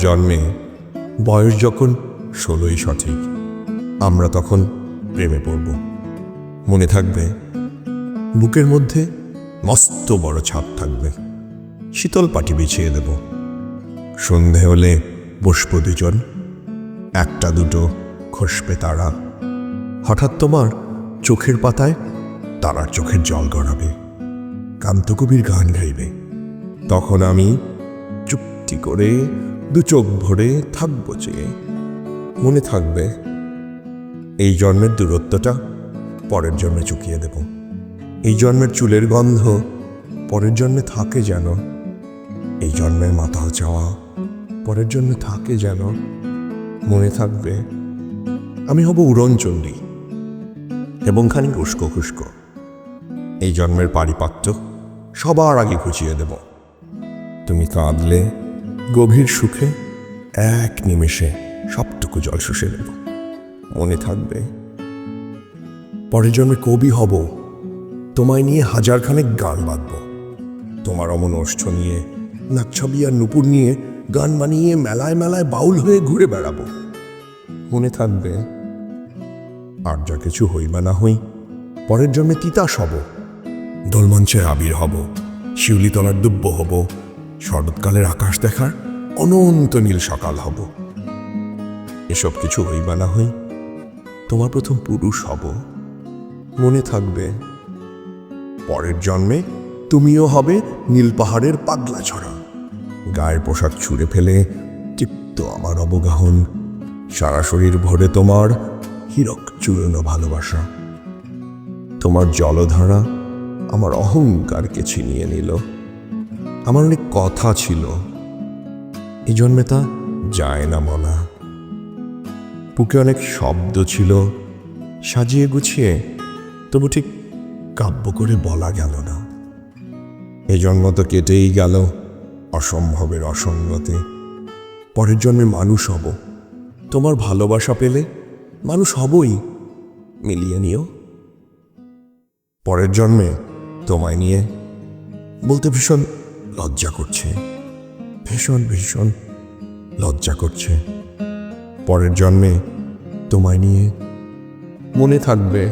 জন্মে বয়স যখন 16ই সঠিক, আমরা তখন প্রেমে পড়ব। মনে থাকবে, বুকের মধ্যে মস্ত বড় ছাদ থাকবে, শীতল পাটি বিছিয়ে দেব। সন্ধে হলে বসবো দুজন, একটা দুটো খসবে তারা। হঠাৎ তোমার চোখের পাতায় তারার চোখের জল গড়াবে, কান্তকবির গান গাইবে। তখন আমি চুপটি করে দু চোখ ভরে থাকবো চেয়ে। মনে থাকবে, এই জন্মের দূরত্বটা পরের জন্মে চুকিয়ে দেব। এই জন্মের চুলের গন্ধ পরের জন্মে থাকে যেন, এই জন্মের মাতাল চাওয়া পরের জন্মে থাকে যেন। মনে থাকবে, আমি হব উড়নচণ্ডী এবং খানিক উস্কো খুস্কো। এই জন্মের পারিপাট্য সবার আগে ঘুচিয়ে দেব। তুমি কাঁদলে গভীর সুখে এক নিমেষে সবটুকু জল শুষে নেব। মনে থাকবে, পরের জন্মে কবি হব, তোমায় নিয়ে হাজারখানেক গান বাঁধব। তোমার অমন ওষ্ঠ নিয়ে, নাকছবি আর নুপুর নিয়ে গান বানিয়ে মেলায় মেলায় বাউল হয়ে ঘুরে বেড়াবো। মনে থাকবে, আর যা কিছু হই বা না হই, পরের জন্মে তিতাস হব, দোলমঞ্চে আবির হব, শিউলিতলার দুব্য হব, শরৎকালের আকাশ দেখার অনন্ত নীল সকাল হব। এসব কিছু হই বা না হই, তোমার প্রথম পুরুষ হব। মনে থাকবে, পরের জন্মে তুমিও হবে নীল পাহাড়ের পাগলা ছড়া। গায়ের পোশাক ছুঁড়ে ফেলে তৃপ্ত আমার অবগাহন, সারা শরীর ভরে তোমার হীরক চূর্ণ ভালোবাসা। তোমার জলধারা আমার অহংকারকে ছিনিয়ে নিল। আমার অনেক কথা ছিল, এই জন্মে তা যায় না বলা। বুকে অনেক শব্দ ছিল, সাজিয়ে গুছিয়ে তবু ঠিক কাব্য করে বলা গেল না। এই জন্ম তো কেটেই গেল অসম্ভবের অসঙ্গতে। পরের জন্মে মানুষ হব, তোমার ভালোবাসা পেলে মানুষ হবই, মিলিয়ে নিও। পরের জন্মে তোমায় নিয়ে বলতে ভীষণ লজ্জা করছে, ভীষণ ভীষণ লজ্জা করছে। পরের জন্মে তোমায় নিয়ে। মনে থাকবে,